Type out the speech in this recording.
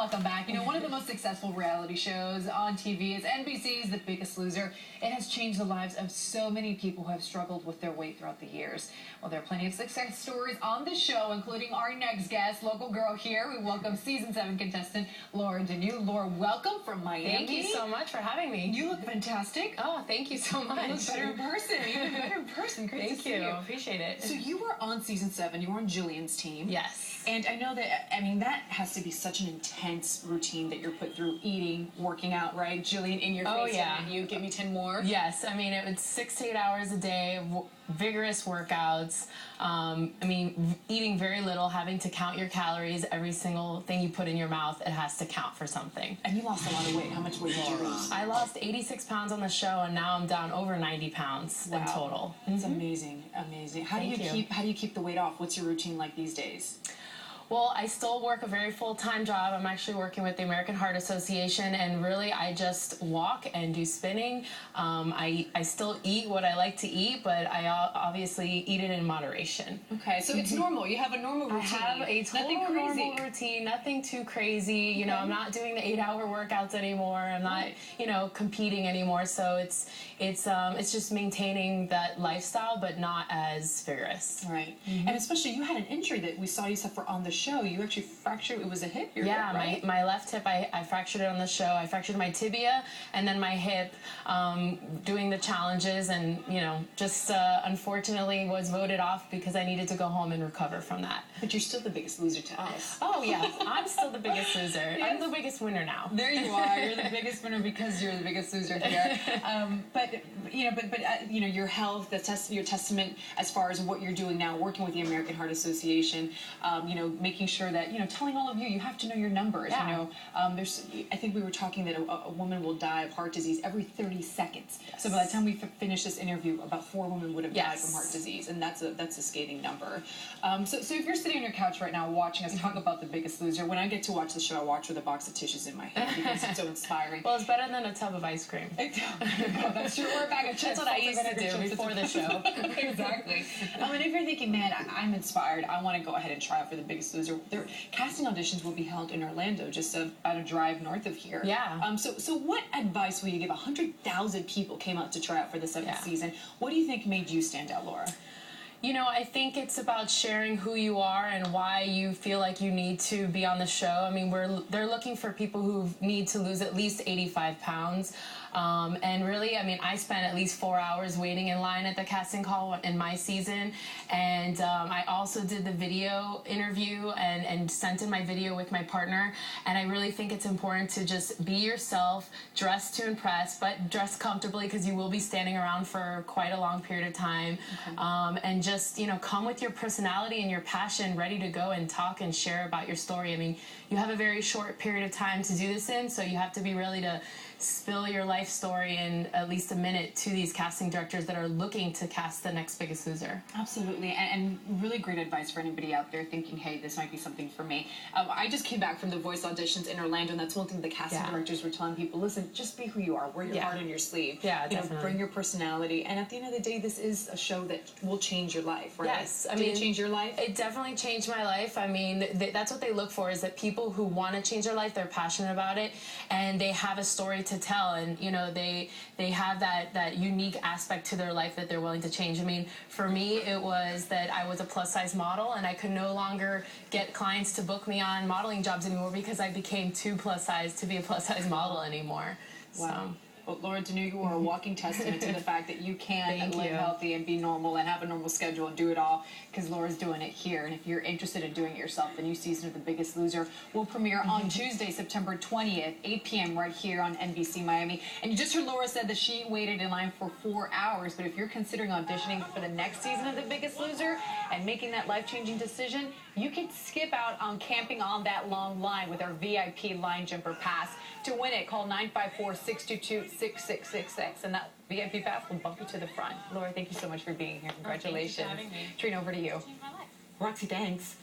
welcome back. You know, one of the most successful reality shows on TV is NBC's The Biggest Loser. It has changed the lives of so many people who have struggled with their weight throughout the years. Well, there are plenty of success stories on the show, including our next guest, local girl here. We welcome season 7 contestant Laura Denoux. Laura, welcome from Miami. Thank you so much for having me. You look fantastic. Oh, thank you so much. You look better in person. Even better in person. Great to see you. Appreciate it. So you were on season 7. You were on Jillian's team. Yes. And I know that, I mean, that has to be such an intense routine that you're put through, eating, working out, right? Jillian in your face. Oh, yeah. And you give me 10 more. Yes. I mean, it was 6 to 8 hours a day, vigorous workouts. I mean, eating very little, having to count your calories, every single thing you put in your mouth, it has to count for something. And you lost a lot of weight. How much weight did you lose? I lost 86 pounds on the show, and now I'm down over 90 pounds in total. That's amazing, amazing. How do you keep the weight off? What's your routine like these days? Well, I still work a very full-time job. I'm actually working with the American Heart Association, and really I just walk and do spinning. I still eat what I like to eat, but I obviously eat it in moderation. Okay, so it's normal. You have a normal routine. I have a total normal routine, nothing too crazy. You know, I'm not doing the 8-hour workouts anymore. I'm not, you know, competing anymore. So it's just maintaining that lifestyle, but not as vigorous. Right. And especially you had an injury that we saw you suffer on the show. You actually fractured, it was a hip, your hip, right? my left hip, I fractured it on the show. I fractured my tibia and then my hip doing the challenges, and, you know, just unfortunately was voted off because I needed to go home and recover from that. But you're still the biggest loser to us. Oh, yeah. I'm still the biggest loser. Yes. I'm the biggest winner now. There you are. You're the biggest winner because you're the biggest loser here. But you know, your health, your testament as far as what you're doing now, working with the American Heart Association, you know, making sure that, you know, telling all of you have to know your numbers. Yeah. You know, I think we were talking that a woman will die of heart disease every 30 seconds. Yes. So by the time we finish this interview, about 4 women would have died from heart disease, and that's a scathing number. So if you're sitting on your couch right now watching us talk about The Biggest Loser, when I get to watch the show, I watch with a box of tissues in my hand because it's so inspiring. Well, it's better than a tub of ice cream. That's true. Or a bag of chips. That's what I used to do before the show. Exactly. And if you're thinking, man, I'm inspired, I want to go ahead and try out for The Biggest Loser, their casting auditions will be held in Orlando, just about a drive north of here. Yeah. So what advice will you give? 100,000 people came out to try out for the 7th season. What do you think made you stand out, Laura? You know, I think it's about sharing who you are and why you feel like you need to be on the show. I mean, they're looking for people who need to lose at least 85 pounds. And really, I mean, I spent at least 4 hours waiting in line at the casting call in my season. And I also did the video interview and sent in my video with my partner. And I really think it's important to just be yourself, dress to impress, but dress comfortably because you will be standing around for quite a long period of time. Okay. And just, you know, come with your personality and your passion ready to go and talk and share about your story. I mean, you have a very short period of time to do this in, so you have to be ready to spill your life story in at least a minute to these casting directors that are looking to cast the next Biggest Loser. Absolutely, and really great advice for anybody out there thinking, hey, this might be something for me. I just came back from the voice auditions in Orlando, and that's one thing the casting directors were telling people, listen, just be who you are, wear your heart on your sleeve. Yeah, you know, bring your personality, and at the end of the day, this is a show that will change your life, right? Yes. Did it change your life? It definitely changed my life. I mean, that's what they look for, is that people who want to change their life, they're passionate about it, and they have a story to tell, and you know, they have that unique aspect to their life that they're willing to change. I mean, for me, it was that I was a plus-size model, and I could no longer get clients to book me on modeling jobs anymore because I became too plus-size to be a plus-size model anymore. Wow. So. Well, Laura Denoux, you are a walking testament to the fact that you can live healthy and be normal and have a normal schedule and do it all, because Laura's doing it here. And if you're interested in doing it yourself, the new season of The Biggest Loser will premiere on Tuesday, September 20th, 8 p.m. right here on NBC Miami. And you just heard Laura said that she waited in line for 4 hours. But if you're considering auditioning for the next season of The Biggest Loser and making that life-changing decision, you can skip out on camping on that long line with our VIP line jumper pass. To win it, call 954-622-6666, and that VIP pass will bump you to the front. Laura, thank you so much for being here. Congratulations. Thank you for having me. Trina, over to you. Roxy, thanks.